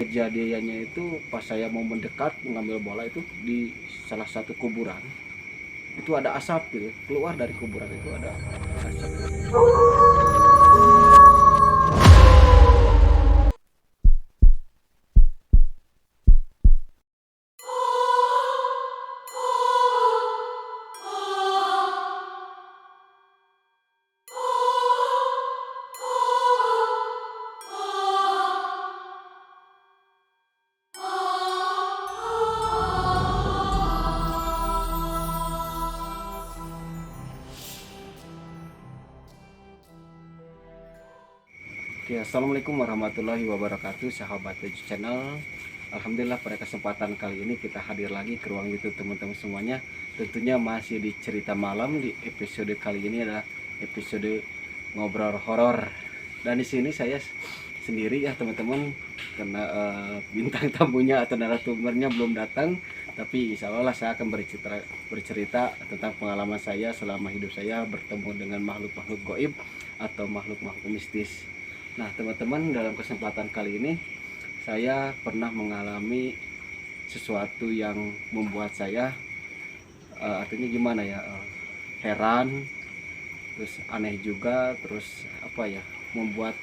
Kejadiannya itu pas saya mau mendekat mengambil bola itu di salah satu kuburan, itu ada asap gitu, keluar dari kuburan itu ada asap. Oke, assalamualaikum warahmatullahi wabarakatuh, sahabat Tujuh Channel. Alhamdulillah pada kesempatan kali ini kita hadir lagi ke ruang YouTube teman-teman semuanya. Tentunya masih di cerita malam. Di episode kali ini adalah episode ngobrol horor. Dan di sini saya sendiri ya teman-teman, karena bintang tamunya atau narasumbernya belum datang. Tapi insya Allah saya akan bercerita tentang pengalaman saya selama hidup saya bertemu dengan makhluk-makhluk goib atau makhluk-makhluk mistis. Nah teman-teman, dalam kesempatan kali ini saya pernah mengalami sesuatu yang membuat saya artinya gimana ya, heran, terus aneh juga, terus apa ya, membuat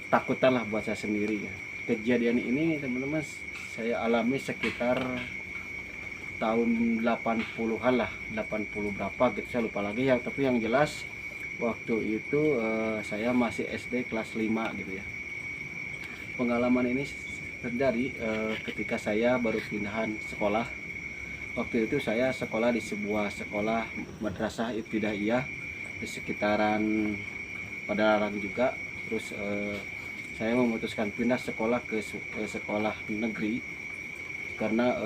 takutan lah buat saya sendiri ya. Kejadian ini teman-teman saya alami sekitar tahun 80-an lah, 80 berapa gitu saya lupa lagi ya, tapi yang jelas waktu itu saya masih SD kelas 5 gitu ya. Pengalaman ini terjadi ketika saya baru pindahan sekolah. Waktu itu saya sekolah di sebuah sekolah madrasah ibtidaiyah di sekitaran Padalarang juga. Terus saya memutuskan pindah sekolah ke sekolah negeri karena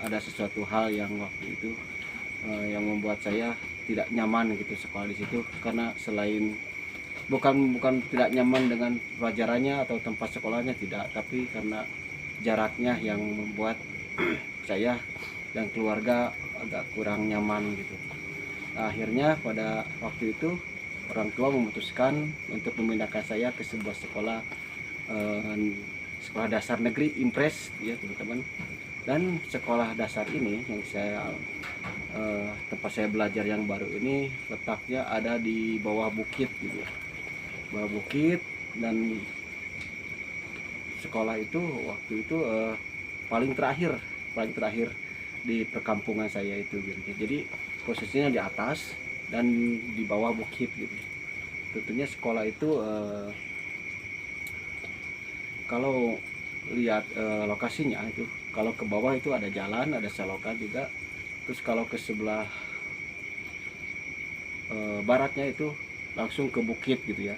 ada sesuatu hal yang waktu itu yang membuat saya tidak nyaman gitu sekolah di situ, karena selain bukan tidak nyaman dengan pelajarannya atau tempat sekolahnya, tidak, tapi karena jaraknya yang membuat saya dan keluarga agak kurang nyaman gitu. Akhirnya pada waktu itu orang tua memutuskan untuk memindahkan saya ke sebuah sekolah sekolah dasar negeri Impres ya teman-teman. Dan sekolah dasar ini yang tempat saya belajar yang baru ini letaknya ada di bawah bukit gitu ya. Bawah bukit, dan sekolah itu waktu itu paling terakhir di perkampungan saya itu gitu. Jadi posisinya di atas dan di bawah bukit gitu. Tentunya sekolah itu kalau lihat lokasinya itu, kalau ke bawah itu ada jalan, ada selokan juga. Terus kalau ke sebelah baratnya itu langsung ke bukit gitu ya.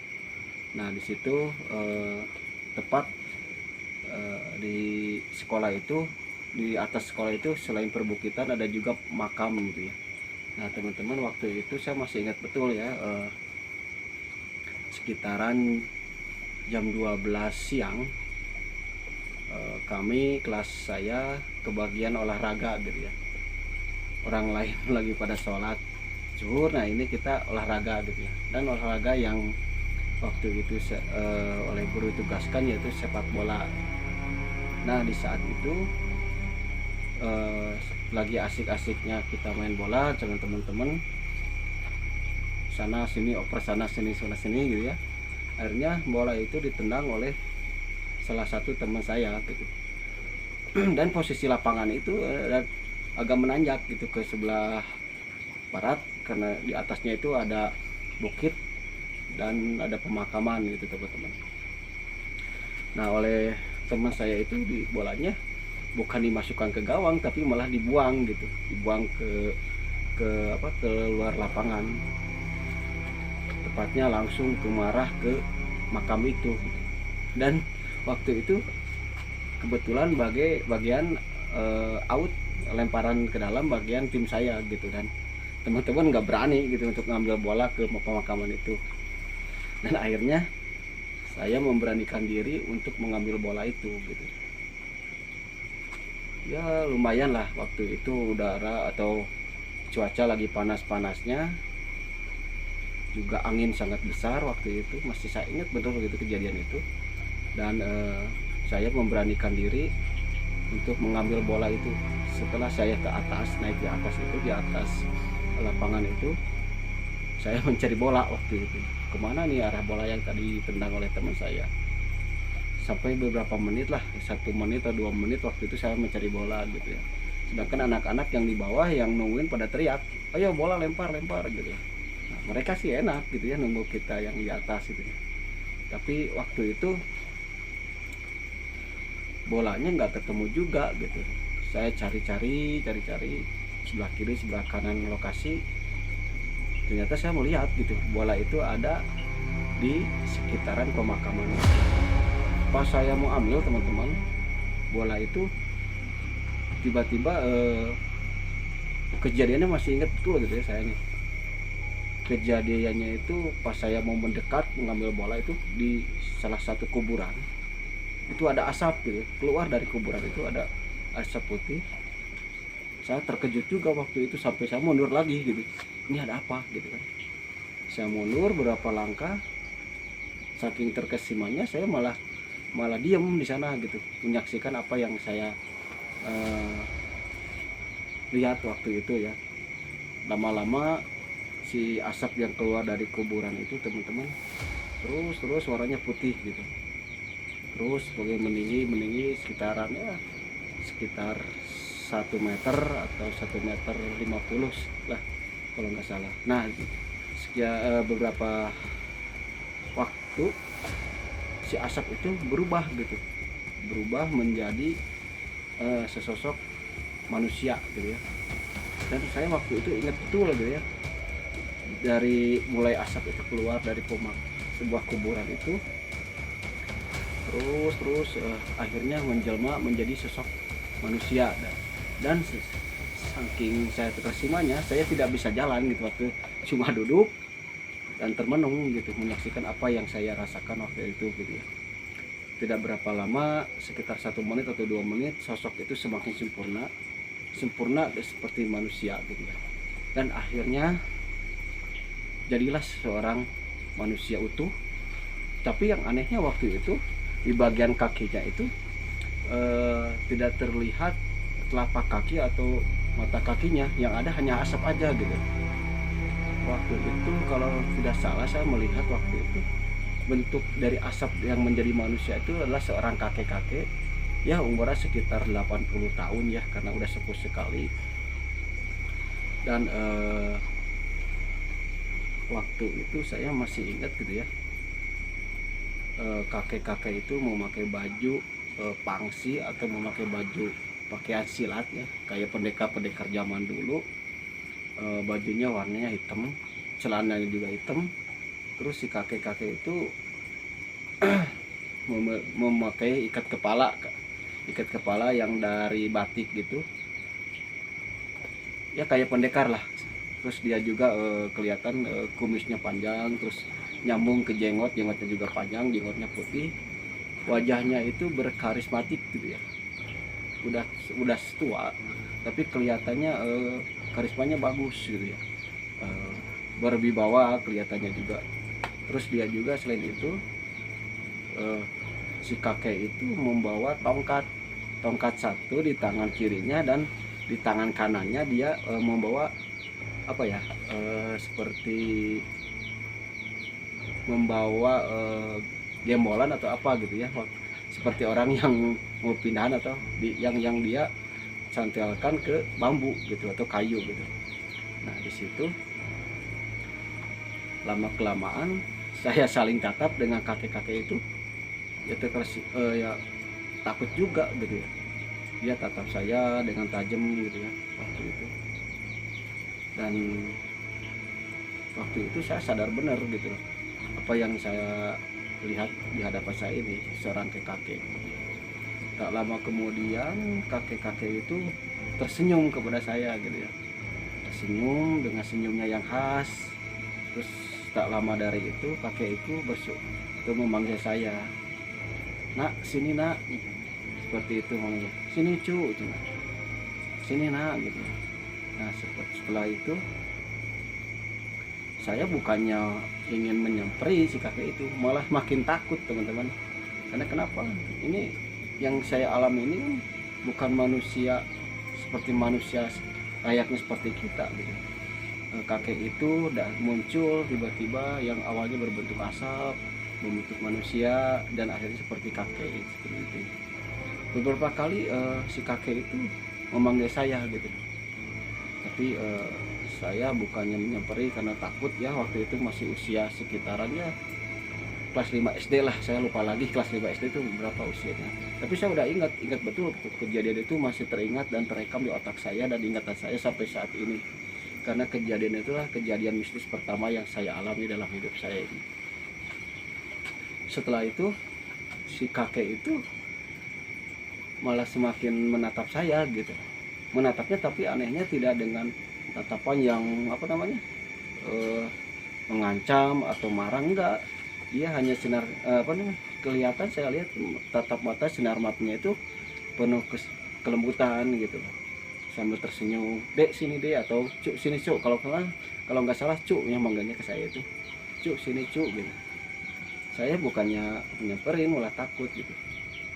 Nah di situ tepat di sekolah itu, di atas sekolah itu selain perbukitan ada juga makam gitu ya. Nah teman-teman, waktu itu saya masih ingat betul ya, sekitaran jam 12 siang kami kelas saya kebagian olahraga gitu ya. Orang lain lagi pada sholat zuhur, nah ini kita olahraga gitu ya. Dan olahraga yang waktu itu oleh guru tugaskan yaitu sepak bola. Nah di saat itu lagi asik-asiknya kita main bola dengan teman-teman, sana sini oper sana sini gitu ya. Akhirnya bola itu ditendang oleh salah satu teman saya gitu. Dan posisi lapangan itu agak menanjak gitu ke sebelah barat, karena di atasnya itu ada bukit dan ada pemakaman gitu teman-teman. Nah oleh teman saya itu di bolanya bukan dimasukkan ke gawang, tapi malah dibuang gitu, dibuang ke luar lapangan, tepatnya langsung ke marah ke makam itu. Dan waktu itu kebetulan bagian out, lemparan ke dalam bagian tim saya gitu, dan teman-teman nggak berani gitu untuk ngambil bola ke pemakaman itu. Dan akhirnya saya memberanikan diri untuk mengambil bola itu gitu. Ya lumayan lah, waktu itu udara atau cuaca lagi panas-panasnya, juga angin sangat besar waktu itu, masih saya ingat betul begitu kejadian itu. Dan saya memberanikan diri untuk mengambil bola itu. Setelah saya ke atas, naik di atas itu, di atas lapangan itu, saya mencari bola waktu itu. Kemana nih arah bola yang tadi ditendang oleh teman saya? Sampai beberapa menit lah, 1 menit atau 2 menit waktu itu saya mencari bola gitu ya. Sedangkan anak-anak yang di bawah yang nungguin pada teriak, ayo bola lempar gitu ya. Nah, mereka sih enak gitu ya nunggu kita yang di atas gitu ya. Tapi waktu itu bolanya nggak ketemu juga gitu. Saya cari-cari sebelah kiri sebelah kanan lokasi, ternyata saya melihat gitu bola itu ada di sekitaran pemakaman. Pas saya mau ambil teman-teman, bola itu tiba-tiba kejadiannya masih ingat betul gitu ya saya nih. Kejadiannya itu pas saya mau mendekat mengambil bola itu di salah satu kuburan. Itu ada asap gitu, keluar dari kuburan itu ada asap putih. Saya terkejut juga waktu itu sampai saya mundur lagi gitu. Ini ada apa gitu kan. Saya mundur beberapa langkah, saking terkesimannya saya malah diem di sana gitu, menyaksikan apa yang saya lihat waktu itu ya. Lama-lama si asap yang keluar dari kuburan itu teman-teman terus warnanya putih gitu, terus sebagai meninggi sekitarannya sekitar 1 meter atau 1,50 meter lah kalau nggak salah. Nah beberapa waktu si asap itu berubah menjadi sesosok manusia gitu ya. Dan saya waktu itu ingat betul gitu ya, dari mulai asap itu keluar dari sebuah kuburan itu terus akhirnya menjelma menjadi sosok manusia. Dan saking saya terkesimanya, saya tidak bisa jalan gitu waktu, cuma duduk dan termenung gitu menyaksikan apa yang saya rasakan waktu itu gitu ya. Tidak berapa lama, sekitar 1 menit atau 2 menit, sosok itu semakin sempurna seperti manusia gitu ya. Dan akhirnya jadilah seorang manusia utuh. Tapi yang anehnya waktu itu di bagian kakinya itu tidak terlihat telapak kaki atau mata kakinya, yang ada hanya asap aja gitu. Waktu itu kalau tidak salah saya melihat waktu itu bentuk dari asap yang menjadi manusia itu adalah seorang kakek-kakek ya, umurnya sekitar 80 tahun ya, karena udah sepuh sekali. Dan waktu itu saya masih ingat gitu ya, kakek-kakek itu memakai baju pangsi atau memakai baju pakaian silat ya, kayak pendekar-pendekar zaman dulu. Bajunya warnanya hitam, celananya juga hitam. Terus si kakek-kakek itu memakai ikat kepala yang dari batik gitu ya, kayak pendekar lah. Terus dia juga kelihatan kumisnya panjang, terus nyambung ke jenggotnya juga panjang, jenggotnya putih. Wajahnya itu berkarismatik gitu ya, udah tua tapi kelihatannya karismanya bagus gitu ya, berwibawa kelihatannya juga. Terus dia juga selain itu si kakek itu membawa tongkat satu di tangan kirinya, dan di tangan kanannya dia membawa apa ya, seperti membawa gembolan atau apa gitu ya, seperti orang yang mau pindahan atau yang dia cantelkan ke bambu gitu atau kayu gitu. Nah di situ lama kelamaan saya saling tatap dengan kakek-kakek itu ya, ya takut juga gitu ya. Dia tatap saya dengan tajam gitu ya waktu itu. Dan waktu itu saya sadar benar gitu loh, apa yang saya lihat di hadapan saya ini seorang kakek. Tak lama kemudian kakek-kakek itu tersenyum kepada saya gitu ya, tersenyum dengan senyumnya yang khas. Terus tak lama dari itu kakek itu itu memanggil saya, nak sini nak, seperti itu manggilnya, sini cu, sini nak gitu. Nah setelah itu saya bukannya ingin menyemperi si kakek itu, malah makin takut teman-teman. Karena kenapa? Ini yang saya alami ini bukan manusia seperti manusia layaknya seperti kita gitu. Kakek itu muncul tiba-tiba yang awalnya berbentuk asap, membentuk manusia, dan akhirnya seperti kakek seperti itu. Beberapa kali si kakek itu memanggil saya gitu, tapi saya bukannya menyamperin karena takut ya. Waktu itu masih usia sekitarannya kelas 5 SD lah, saya lupa lagi kelas 5 SD itu berapa usianya. Tapi saya udah ingat betul kejadian itu, masih teringat dan terekam di otak saya dan ingatan saya sampai saat ini. Karena kejadian itulah kejadian mistis pertama yang saya alami dalam hidup saya ini. Setelah itu si kakek itu malah semakin menatap saya gitu. Menatapnya tapi anehnya tidak dengan tatapan yang mengancam atau marah, enggak. Dia hanya sinar kelihatan, saya lihat tatap mata, sinar matanya itu penuh kelembutan gitu, sambil tersenyum. Dek sini dek, atau cuk sini cuk, kalau nggak salah cuk yang manggilnya ke saya itu, cuk sini cuk gitu. Saya bukannya nyamperin, malah takut gitu.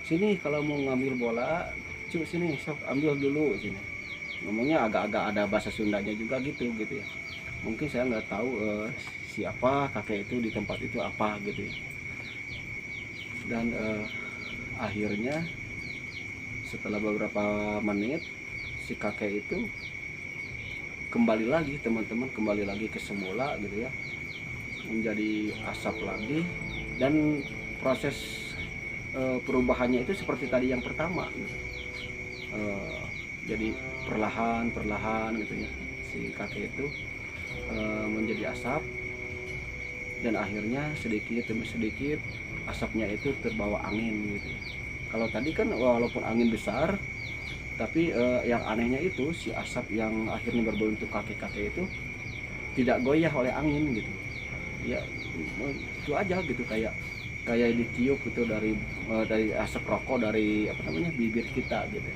Sini kalau mau ngambil bola, cuk sini sok ambil dulu sini. Ngomongnya agak-agak ada bahasa Sundanya juga gitu ya. Mungkin saya nggak tahu siapa kakek itu di tempat itu apa gitu ya. Dan akhirnya setelah beberapa menit si kakek itu kembali lagi, teman-teman, kembali lagi ke semula gitu ya, menjadi asap lagi. Dan proses perubahannya itu seperti tadi yang pertama gitu. Jadi perlahan gitu ya, si kakek itu menjadi asap, dan akhirnya sedikit demi sedikit asapnya itu terbawa angin gitu. Kalau tadi kan walaupun angin besar, tapi yang anehnya itu si asap yang akhirnya berbentuk kakek-kakek itu tidak goyah oleh angin gitu ya. Itu aja gitu, kayak ditiup gitu dari asap rokok dari bibir kita gitu.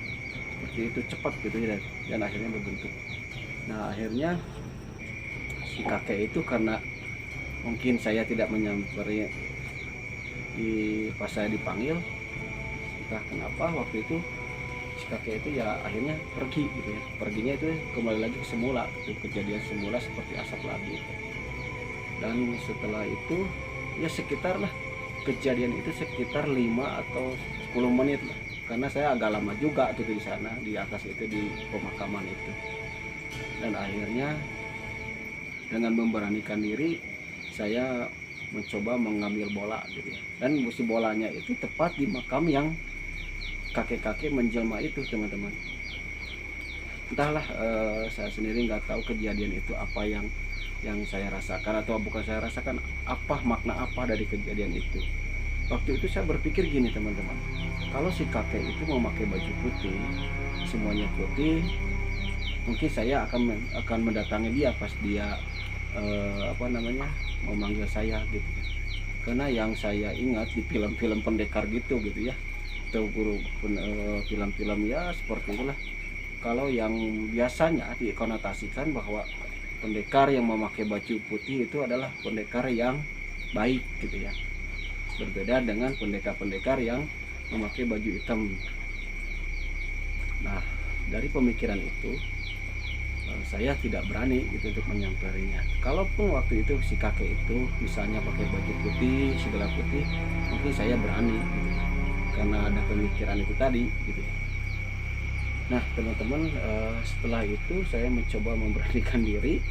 Seperti itu cepat gitu ya, dan akhirnya berbentuk. Nah akhirnya si kakek itu, karena mungkin saya tidak menyamperi pas saya dipanggil, entah kenapa waktu itu si kakek itu ya akhirnya pergi gitu ya. Perginya itu kembali lagi ke semula, itu kejadian semula seperti asap lagi. Dan setelah itu ya sekitar lah, kejadian itu sekitar 5 atau 10 menit lah, karena saya agak lama juga gitu di sana, di atas itu, di pemakaman itu. Dan akhirnya dengan memberanikan diri saya mencoba mengambil bola gitu ya. Dan si bolanya itu tepat di makam yang kakek-kakek menjelma itu, teman-teman. Entahlah, saya sendiri nggak tahu kejadian itu apa yang saya rasakan, atau bukan saya rasakan, apa makna apa dari kejadian itu. Waktu itu saya berpikir gini, teman-teman, kalau si kakek itu memakai baju putih, semuanya putih, mungkin saya akan mendatangi dia pas dia memanggil saya gitu. Karena yang saya ingat di film-film pendekar gitu ya, atau film-film ya seperti itulah. Kalau yang biasanya dikonotasikan bahwa pendekar yang memakai baju putih itu adalah pendekar yang baik gitu ya, berbeda dengan pendekar-pendekar yang memakai baju hitam. Nah dari pemikiran itu saya tidak berani gitu untuk menyampaikannya. Kalaupun waktu itu si kakek itu misalnya pakai baju putih, segala putih, mungkin saya berani gitu, karena ada pemikiran itu tadi gitu. Nah teman-teman, setelah itu saya mencoba memberanikan diri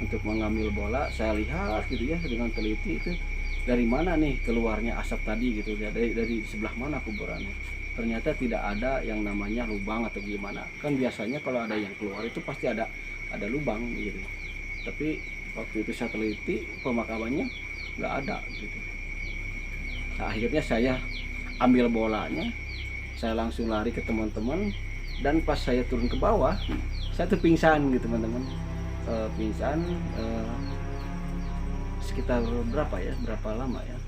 untuk mengambil bola. Saya lihat gitu ya dengan teliti, itu dari mana nih keluarnya asap tadi gitu ya, dari sebelah mana kuburannya. Ternyata tidak ada yang namanya lubang atau gimana. Kan biasanya kalau ada yang keluar itu pasti ada lubang gitu. Tapi waktu itu saya teliti, pemakamannya nggak ada gitu. Nah, akhirnya saya ambil bolanya, saya langsung lari ke teman-teman, dan pas saya turun ke bawah, saya tuh pingsan gitu, teman-teman. Pingsan sekitar berapa lama ya,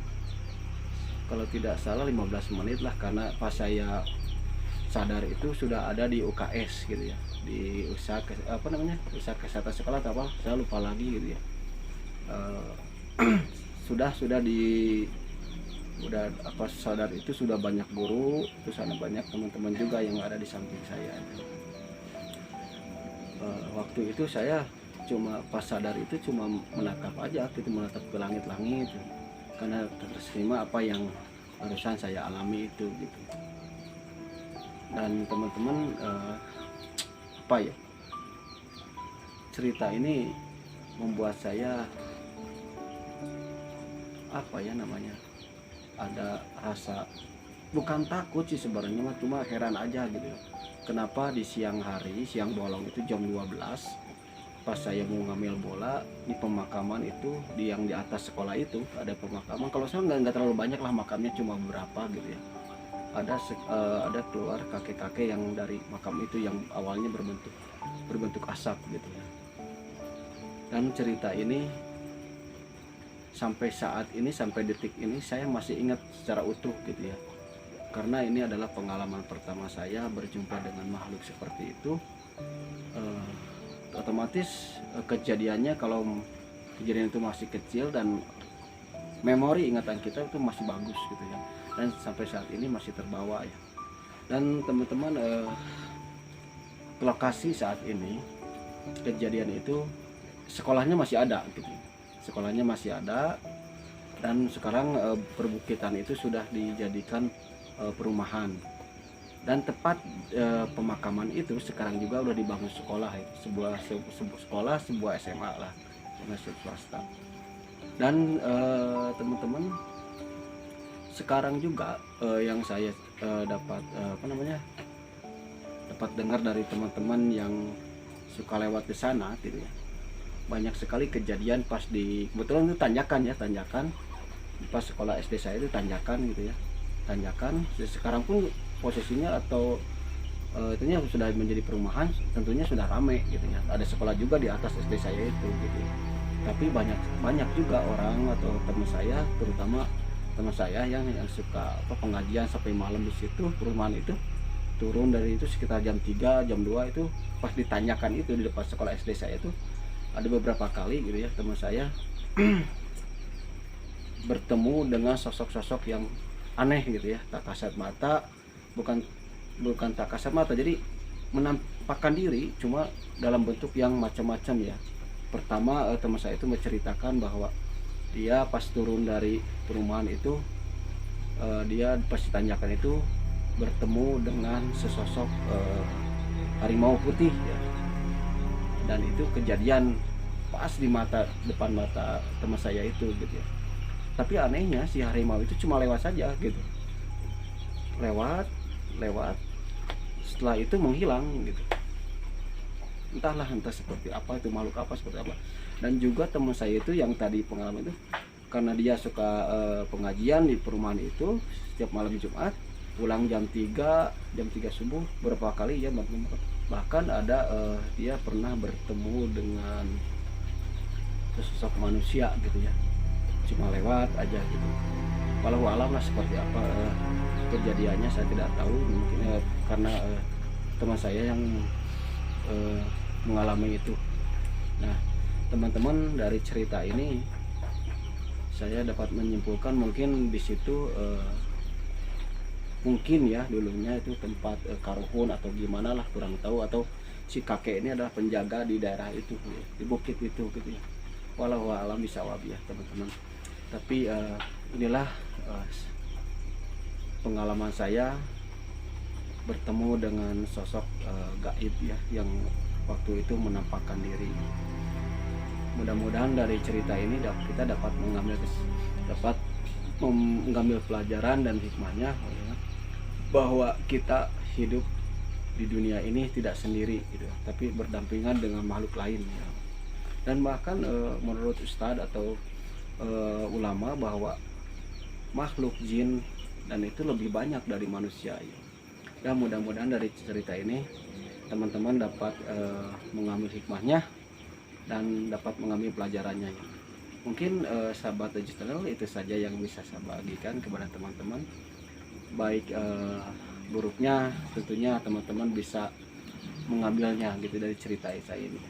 kalau tidak salah 15 menit lah, karena pas saya sadar itu sudah ada di UKS gitu ya, di usaha kesehatan sekolah atau apa, saya lupa lagi gitu ya. Sudah udah apa sadar itu sudah banyak guru, terus ada banyak teman-teman juga yang ada di samping saya. Waktu itu saya cuma pas sadar itu cuma menatap aja gitu, menatap ke langit-langit karena terima apa yang barusan saya alami itu gitu. Dan teman-teman apa ya, cerita ini membuat saya apa ya namanya, ada rasa bukan takut sih sebenarnya, cuma heran aja gitu. Kenapa di siang hari, siang bolong itu jam 12 pas saya mau ngambil bola di pemakaman itu, di yang di atas sekolah itu ada pemakaman. Kalau saya nggak terlalu banyak lah makamnya, cuma beberapa gitu ya. Ada keluar kakek-kakek yang dari makam itu yang awalnya berbentuk asap gitu ya. Dan cerita ini sampai saat ini, sampai detik ini saya masih ingat secara utuh gitu ya. Karena ini adalah pengalaman pertama saya berjumpa dengan makhluk seperti itu. Otomatis kejadiannya, kalau kejadian itu masih kecil dan memori ingatan kita itu masih bagus gitu ya, dan sampai saat ini masih terbawa ya. Dan teman-teman, lokasi saat ini kejadian itu sekolahnya masih ada gitu, sekolahnya masih ada, dan sekarang perbukitan itu sudah dijadikan perumahan. Dan tepat pemakaman itu sekarang juga udah dibangun sekolah ya. sebuah sekolah, sebuah SMA lah, swasta. Dan teman-teman, sekarang juga yang saya dapat dapat dengar dari teman-teman yang suka lewat di sana gitu ya, banyak sekali kejadian pas di, kebetulan itu tanjakan pas sekolah SD saya itu tanjakan gitu ya, tanjakan. Sekarang pun posisinya atau itunya sudah menjadi perumahan, tentunya sudah ramai gitu ya. Ada sekolah juga di atas SD saya itu gitu ya. Tapi banyak juga orang atau teman saya, terutama teman saya yang suka pengajian sampai malam di situ perumahan itu, turun dari itu sekitar jam 3 jam 2 itu pas ditanyakan itu di depan sekolah SD saya itu, ada beberapa kali gitu ya teman saya bertemu dengan sosok-sosok yang aneh gitu ya, tak kasat mata, bukan tak kasat mata, jadi menampakkan diri cuma dalam bentuk yang macam-macam ya. Pertama teman saya itu menceritakan bahwa dia pas turun dari perumahan itu, dia pas ditanyakan itu bertemu dengan sesosok harimau putih ya. Dan itu kejadian pas di depan mata teman saya itu gitu ya. Tapi anehnya si harimau itu cuma lewat saja gitu, lewat setelah itu menghilang gitu. Entah seperti apa itu, makhluk apa seperti apa. Dan juga teman saya itu yang tadi pengalaman itu, karena dia suka pengajian di perumahan itu setiap malam Jumat, pulang jam 3 subuh beberapa kali ya, bahkan ada dia pernah bertemu dengan sesosok manusia gitu ya, cuma lewat aja gitu. Walau alam lah seperti apa kejadiannya saya tidak tahu, mungkin karena teman saya yang mengalami itu. Nah teman-teman, dari cerita ini saya dapat menyimpulkan mungkin di situ mungkin ya dulunya itu tempat karuhun atau gimana lah, kurang tahu, atau si kakek ini adalah penjaga di daerah itu ya, di bukit itu gitu ya. Walau alam bisawab ya teman-teman. Tapi inilah pengalaman saya bertemu dengan sosok gaib ya, yang waktu itu menampakkan diri. Mudah-mudahan dari cerita ini kita dapat mengambil pelajaran dan hikmahnya ya, bahwa kita hidup di dunia ini tidak sendiri gitu, tapi berdampingan dengan makhluk lain ya. Dan bahkan menurut ustadz atau ulama bahwa makhluk jin dan itu lebih banyak dari manusia ya. Dan mudah-mudahan dari cerita ini teman-teman dapat mengambil hikmahnya dan dapat mengambil pelajarannya ya. Mungkin sahabat digital itu saja yang bisa saya bagikan kepada teman-teman. Baik buruknya tentunya teman-teman bisa mengambilnya gitu dari cerita saya ini.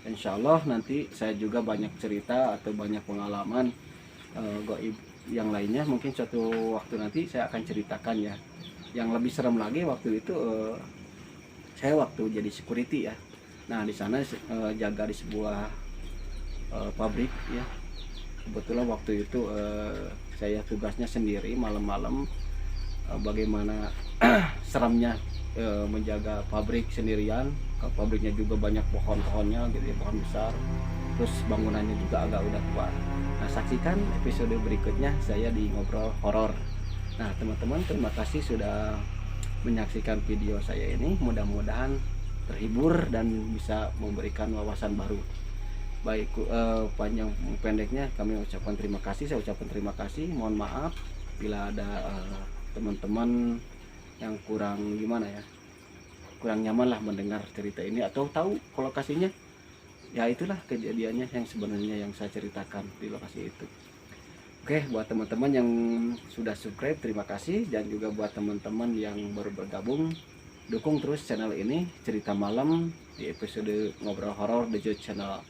Insya Allah nanti saya juga banyak cerita atau banyak pengalaman gaib yang lainnya mungkin suatu waktu nanti saya akan ceritakan ya. Yang lebih serem lagi waktu itu saya waktu jadi security ya. Nah di sana jaga di sebuah pabrik ya. Kebetulan waktu itu saya tugasnya sendiri malam-malam, bagaimana seramnya menjaga pabrik sendirian. Pabriknya juga banyak pohon-pohonnya gitu ya, pohon besar, terus bangunannya juga agak udah tua. Nah saksikan episode berikutnya saya di Ngobrol Horor. Nah teman-teman, terima kasih sudah menyaksikan video saya ini, mudah-mudahan terhibur dan bisa memberikan wawasan baru. Baik, panjang pendeknya kami ucapkan terima kasih, saya ucapkan terima kasih. Mohon maaf bila ada teman-teman yang kurang gimana ya, kurang nyaman lah mendengar cerita ini atau tahu lokasinya. Ya itulah kejadiannya yang sebenarnya yang saya ceritakan di lokasi itu. Oke, buat teman-teman yang sudah subscribe terima kasih, dan juga buat teman-teman yang baru bergabung, dukung terus channel ini Cerita Malam di episode Ngobrol Horor di channel.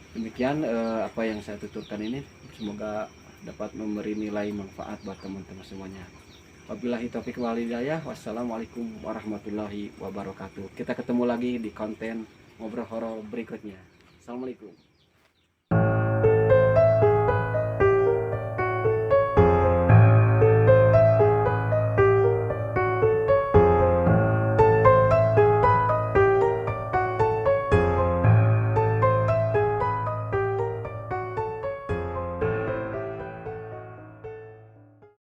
Demikian apa yang saya tuturkan ini, semoga dapat memberi nilai manfaat buat teman-teman semuanya. Wabillahi taufiq wal hidayah. Wassalamualaikum warahmatullahi wabarakatuh. Kita ketemu lagi di konten Ngobrol Horor berikutnya. Assalamualaikum.